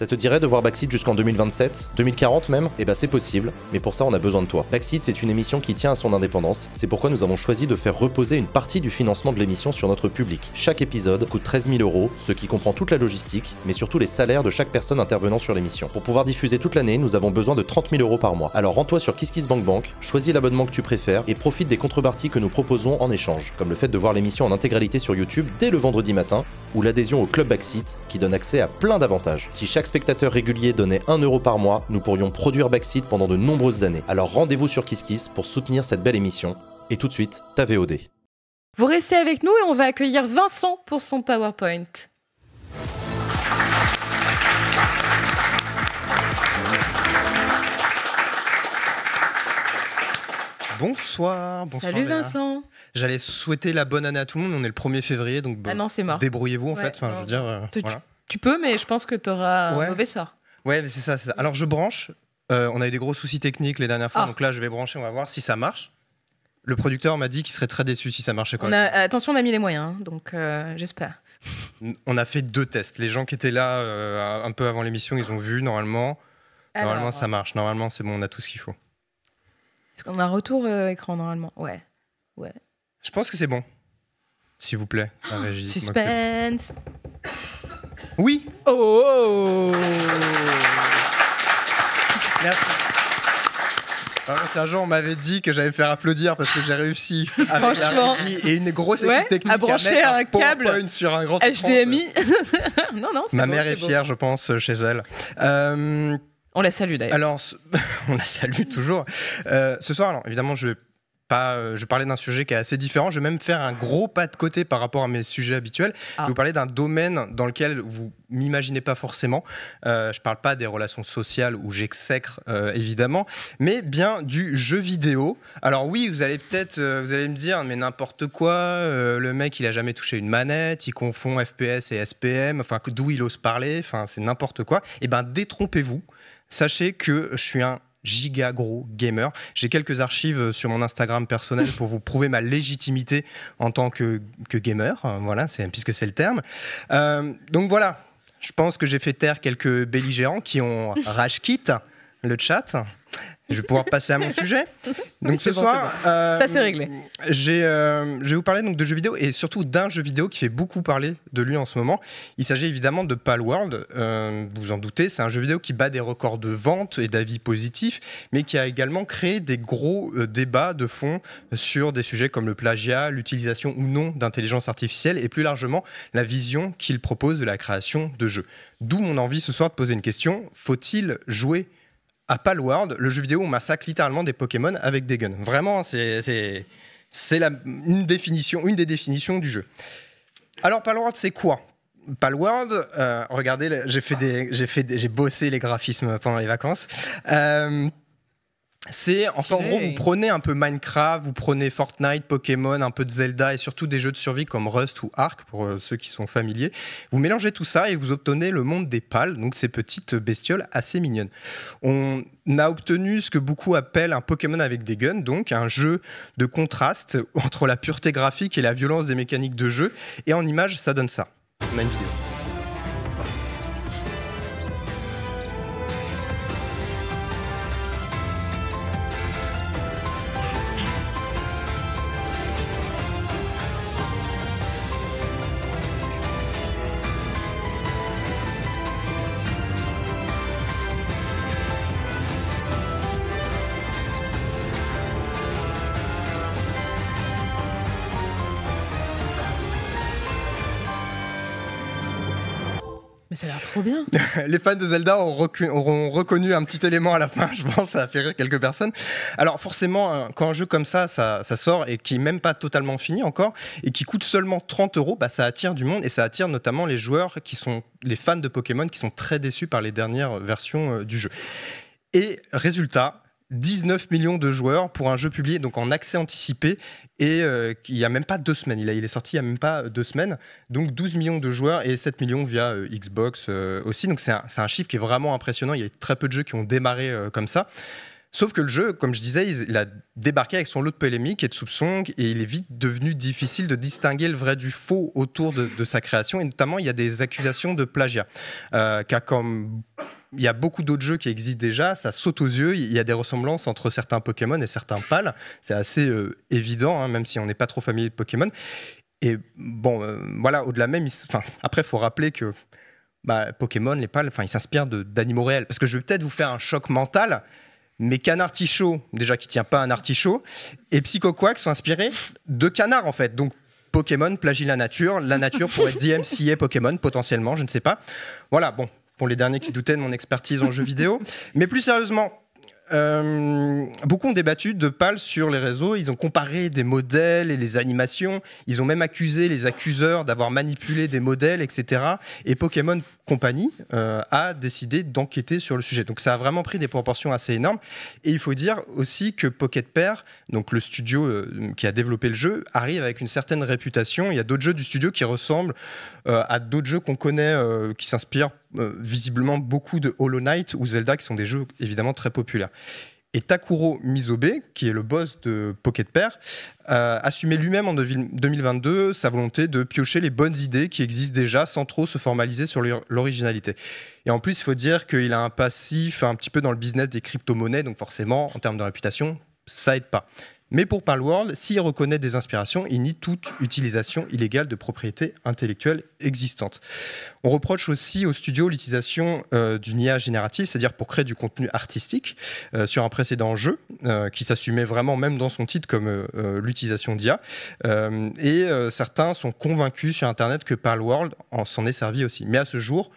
Ça te dirait de voir Backseat jusqu'en 2027, 2040 même? Eh bah c'est possible, mais pour ça on a besoin de toi. Backseat, c'est une émission qui tient à son indépendance, c'est pourquoi nous avons choisi de faire reposer une partie du financement de l'émission sur notre public. Chaque épisode coûte 13 000 €, ce qui comprend toute la logistique, mais surtout les salaires de chaque personne intervenant sur l'émission. Pour pouvoir diffuser toute l'année, nous avons besoin de 30 000 € par mois. Alors rends-toi sur KissKissBankBank, choisis l'abonnement que tu préfères et profite des contreparties que nous proposons en échange, comme le fait de voir l'émission en intégralité sur YouTube dès le vendredi matin, ou l'adhésion au Club Backseat qui donne accès à plein d'avantages. Si chaque spectateur régulier donnait 1 € par mois, nous pourrions produire Backseat pendant de nombreuses années. Alors rendez-vous sur KissKiss pour soutenir cette belle émission. Et tout de suite, ta VOD. Vous restez avec nous et on va accueillir Vincent pour son PowerPoint. Bonsoir, bonsoir. Salut Léa. Vincent. J'allais souhaiter la bonne année à tout le monde, on est le 1er février, donc Ah non, c'est mort. débrouillez-vous en Ouais, fait. Enfin, non. je veux dire, voilà. Tu peux, mais je pense que tu auras un mauvais sort. Ouais, mais c'est ça, c'est ça. Alors je branche, on a eu des gros soucis techniques les dernières fois, donc là je vais brancher, on va voir si ça marche. Le producteur m'a dit qu'il serait très déçu si ça marchait pas. Attention, on a mis les moyens, hein, donc j'espère. On a fait 2 tests. Les gens qui étaient là un peu avant l'émission, ils ont vu normalement. Normalement ça marche, normalement c'est bon, on a tout ce qu'il faut. Est-ce qu'on a un retour écran normalement? Ouais. Je pense que c'est bon. S'il vous plaît, la régie. Suspense. Oui. Oh. Merci. Si un jour on m'avait dit que j'allais faire applaudir parce que j'ai réussi avec la régie et une grosse équipe technique à brancher mettre un câble PowerPoint sur un grand HDMI. Non, Ma mère est fière, je pense, chez elle. On la salue d'ailleurs. Alors, on la salue toujours. Ce soir, alors, évidemment, je vais parler d'un sujet qui est assez différent. Je vais même faire un gros pas de côté par rapport à mes sujets habituels. Je vais vous parler d'un domaine dans lequel vous m'imaginez pas forcément. Je parle pas des relations sociales où j'exècre évidemment, mais bien du jeu vidéo. Alors oui, vous allez me dire, mais n'importe quoi. Le mec, il a jamais touché une manette, il confond FPS et SPM. Enfin, d'où il ose parler. Enfin, c'est n'importe quoi. Eh ben, détrompez-vous. Sachez que je suis un giga gros gamer. J'ai quelques archives sur mon Instagram personnel pour vous prouver ma légitimité en tant que gamer, voilà, puisque c'est le terme. Donc voilà, je pense que j'ai fait taire quelques belligérants qui ont rage quit le chat. Je vais pouvoir passer à mon sujet. Donc ce soir, ça c'est réglé. Je vais vous parler donc de jeux vidéo et surtout d'un jeu vidéo qui fait beaucoup parler de lui en ce moment. Il s'agit évidemment de Palworld. Vous en doutez, c'est un jeu vidéo qui bat des records de vente et d'avis positifs, mais qui a également créé des gros débats de fond sur des sujets comme le plagiat, l'utilisation ou non d'intelligence artificielle et plus largement la vision qu'il propose de la création de jeux. D'où mon envie ce soir de poser une question. Faut-il jouer à Palworld, le jeu vidéo où on massacre littéralement des Pokémon avec des guns? Vraiment, c'est une des définitions du jeu. Alors, Palworld, c'est quoi? Palworld, regardez, j'ai bossé les graphismes pendant les vacances. En gros, vous prenez un peu Minecraft, vous prenez Fortnite, Pokémon, un peu de Zelda et surtout des jeux de survie comme Rust ou Ark pour ceux qui sont familiers. Vous mélangez tout ça et vous obtenez le monde des pals, donc ces petites bestioles assez mignonnes. On a obtenu ce que beaucoup appellent un Pokémon avec des guns, donc un jeu de contraste entre la pureté graphique et la violence des mécaniques de jeu. Et en image, ça donne ça. On a une vidéo. Mais ça a l'air trop bien. Les fans de Zelda auront reconnu un petit élément à la fin, je pense, ça a fait rire quelques personnes. Alors forcément, quand un jeu comme ça sort et qui n'est même pas totalement fini encore, et qui coûte seulement 30 €, bah, ça attire du monde, et ça attire notamment les joueurs qui sont les fans de Pokémon, qui sont très déçus par les dernières versions du jeu. Et résultat, 19 millions de joueurs pour un jeu publié donc en accès anticipé et il n'y a même pas 2 semaines. Il est sorti il n'y a même pas 2 semaines. Donc 12 millions de joueurs et 7 millions via Xbox aussi. Donc c'est un chiffre qui est vraiment impressionnant. Il y a très peu de jeux qui ont démarré comme ça. Sauf que le jeu, comme je disais, il a débarqué avec son lot de polémiques et de soupçons, et il est vite devenu difficile de distinguer le vrai du faux autour de sa création, et notamment il y a des accusations de plagiat, car comme il y a beaucoup d'autres jeux qui existent déjà, ça saute aux yeux, il y a des ressemblances entre certains Pokémon et certains PAL, c'est assez évident, hein, même si on n'est pas trop familier de Pokémon. Et bon, voilà, au-delà même, après il faut rappeler que Pokémon, les PAL, ils s'inspirent d'animaux réels, parce que je vais peut-être vous faire un choc mental, mais Canard Tichot, déjà qui tient pas un artichaut, et Psycho Quack sont inspirés de canards en fait. Donc Pokémon plagie la nature pourrait être DMCA Pokémon potentiellement, je ne sais pas. Voilà, bon, pour les derniers qui doutaient de mon expertise en jeux vidéo. Mais plus sérieusement, beaucoup ont débattu de PAL sur les réseaux, ils ont comparé des modèles et les animations, ils ont même accusé les accuseurs d'avoir manipulé des modèles, etc. Et Pokémon Company a décidé d'enquêter sur le sujet. Donc ça a vraiment pris des proportions assez énormes. Et il faut dire aussi que Pocket Pair, donc le studio qui a développé le jeu, arrive avec une certaine réputation. Il y a d'autres jeux du studio qui ressemblent à d'autres jeux qu'on connaît, qui s'inspirent visiblement beaucoup de Hollow Knight ou Zelda, qui sont des jeux évidemment très populaires. Et Takuro Mizobe, qui est le boss de Pocket Pair, assumait lui-même en 2022 sa volonté de piocher les bonnes idées qui existent déjà sans trop se formaliser sur l'originalité. Et en plus, il faut dire qu'il a un passif un petit peu dans le business des crypto-monnaies, donc forcément, en termes de réputation, ça aide pas. Mais pour Palworld, s'il reconnaît des inspirations, il nie toute utilisation illégale de propriétés intellectuelles existantes. On reproche aussi au studio l'utilisation d'une IA générative, c'est-à-dire pour créer du contenu artistique sur un précédent jeu qui s'assumait vraiment même dans son titre comme l'utilisation d'IA. Certains sont convaincus sur Internet que Palworld s'en est servi aussi. Mais à ce jour,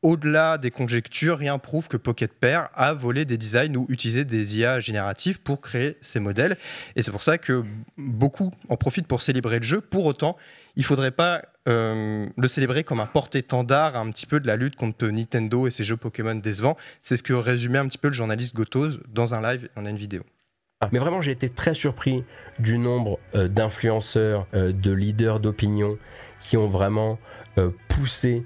au-delà des conjectures, rien prouve que Pocket Pair a volé des designs ou utilisé des IA génératives pour créer ces modèles. Et c'est pour ça que beaucoup en profitent pour célébrer le jeu. Pour autant, il ne faudrait pas le célébrer comme un porte-étendard un petit peu de la lutte contre Nintendo et ses jeux Pokémon décevants. C'est ce que résumait un petit peu le journaliste Gotoz dans un live. On a une vidéo. Mais vraiment, j'ai été très surpris du nombre d'influenceurs, de leaders d'opinion qui ont vraiment poussé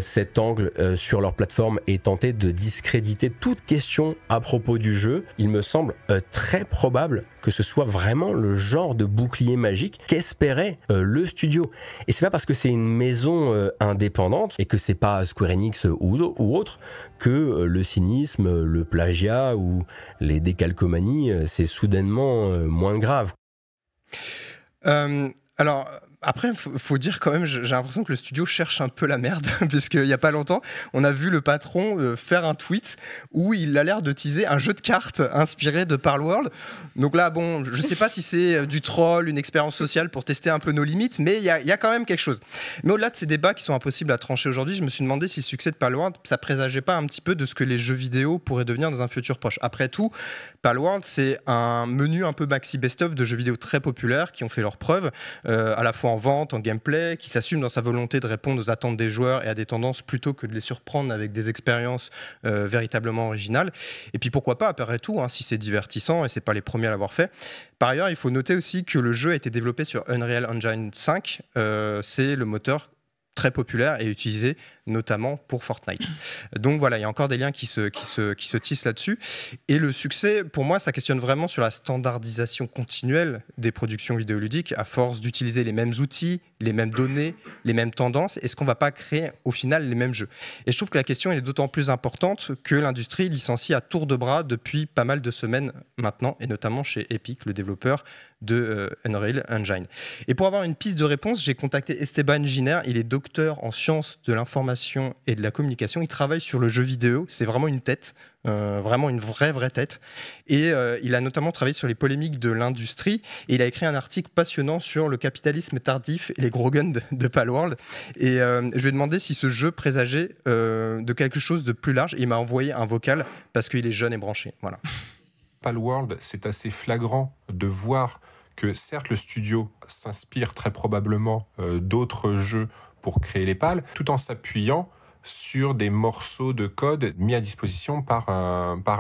cet angle sur leur plateforme et tenter de discréditer toute question à propos du jeu. Il me semble très probable que ce soit vraiment le genre de bouclier magique qu'espérait le studio. Et c'est pas parce que c'est une maison indépendante et que c'est pas Square Enix ou autre que le cynisme, le plagiat ou les décalcomanies, c'est soudainement moins grave. Alors, après, faut dire quand même, j'ai l'impression que le studio cherche un peu la merde, puisqu'il n'y a pas longtemps, on a vu le patron faire un tweet où il a l'air de teaser un jeu de cartes inspiré de Palworld. Donc là, bon, je ne sais pas si c'est du troll, une expérience sociale pour tester un peu nos limites, mais il y a quand même quelque chose. Mais au-delà de ces débats qui sont impossibles à trancher aujourd'hui, je me suis demandé si le succès de Palworld, ça présageait pas un petit peu de ce que les jeux vidéo pourraient devenir dans un futur proche. Après tout, Palworld, c'est un menu un peu maxi best-of de jeux vidéo très populaires qui ont fait leurs preuves, à la fois en vente, en gameplay, qui s'assume dans sa volonté de répondre aux attentes des joueurs et à des tendances plutôt que de les surprendre avec des expériences véritablement originales. Et puis pourquoi pas, après tout, hein, si c'est divertissant et c'est pas les premiers à l'avoir fait. Par ailleurs, il faut noter aussi que le jeu a été développé sur Unreal Engine 5. C'est le moteur très populaire et utilisé notamment pour Fortnite. Donc voilà, il y a encore des liens qui se tissent là-dessus. Et le succès, pour moi, ça questionne vraiment sur la standardisation continuelle des productions vidéoludiques à force d'utiliser les mêmes outils, les mêmes données, les mêmes tendances. Est-ce qu'on ne va pas créer au final les mêmes jeux? Et je trouve que la question elle est d'autant plus importante que l'industrie licencie à tour de bras depuis pas mal de semaines maintenant, et notamment chez Epic, le développeur de Unreal Engine. Et pour avoir une piste de réponse, j'ai contacté Esteban Giner. Il est docteur en sciences de l'information et de la communication. Il travaille sur le jeu vidéo. C'est vraiment une tête, vraiment une vraie tête. Et il a notamment travaillé sur les polémiques de l'industrie. Et il a écrit un article passionnant sur le capitalisme tardif et les gros guns de Palworld. Et je lui ai demandé si ce jeu présageait de quelque chose de plus large. Et il m'a envoyé un vocal parce qu'il est jeune et branché. Voilà. Palworld, c'est assez flagrant de voir que certes le studio s'inspire très probablement d'autres jeux pour créer les pales, tout en s'appuyant sur des morceaux de code mis à disposition par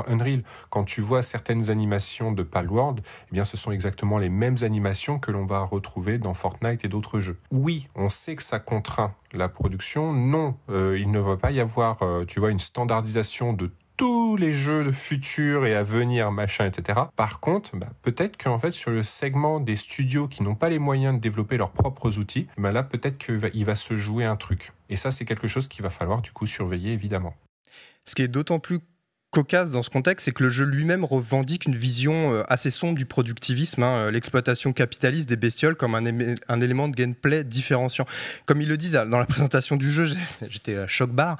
Unreal. Quand tu vois certaines animations de Palworld, eh bien, ce sont exactement les mêmes animations que l'on va retrouver dans Fortnite et d'autres jeux. Oui, on sait que ça contraint la production. Non, il ne va pas y avoir, une standardisation de tous les jeux futurs et à venir, machin, etc. Par contre, peut-être qu'en fait, sur le segment des studios qui n'ont pas les moyens de développer leurs propres outils, là, peut-être qu'il va se jouer un truc. Et ça, c'est quelque chose qu'il va falloir, du coup, surveiller, évidemment. Ce qui est d'autant plus cocasse dans ce contexte, c'est que le jeu lui-même revendique une vision assez sombre du productivisme, l'exploitation capitaliste des bestioles comme un élément de gameplay différenciant. Comme ils le disent dans la présentation du jeu, j'étais à choc barre,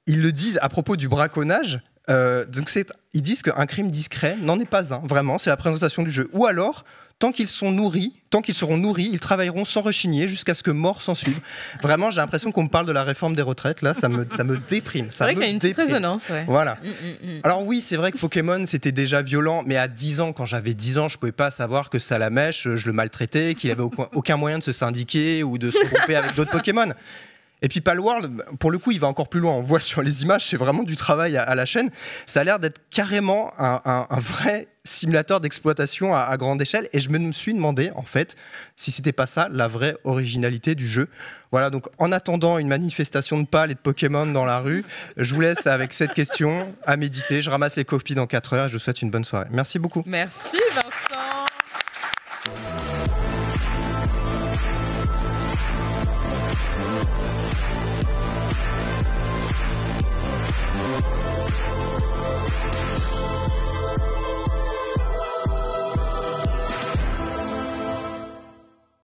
ils le disent à propos du braconnage, ils disent qu'un crime discret n'en est pas un, vraiment, c'est la présentation du jeu. Ou alors, tant qu'ils seront nourris, ils travailleront sans rechigner jusqu'à ce que mort s'en suive. Vraiment, j'ai l'impression qu'on me parle de la réforme des retraites, là, ça me déprime. C'est vrai qu'il y a une petite résonance, ouais. Voilà. Alors oui, c'est vrai que Pokémon, c'était déjà violent, mais à 10 ans, quand j'avais 10 ans, je pouvais pas savoir que Salamèche, je le maltraitais, qu'il avait aucun moyen de se syndiquer ou de se grouper avec d'autres Pokémon. Et puis Palworld, pour le coup, il va encore plus loin. On voit sur les images, c'est vraiment du travail à la chaîne. Ça a l'air d'être carrément un vrai simulateur d'exploitation à grande échelle. Et je me suis demandé, en fait, si c'était pas ça la vraie originalité du jeu. Voilà, donc en attendant une manifestation de pales et de Pokémon dans la rue, je vous laisse avec cette question à méditer. Je ramasse les copies dans 4 heures et je vous souhaite une bonne soirée. Merci beaucoup. Merci Vincent.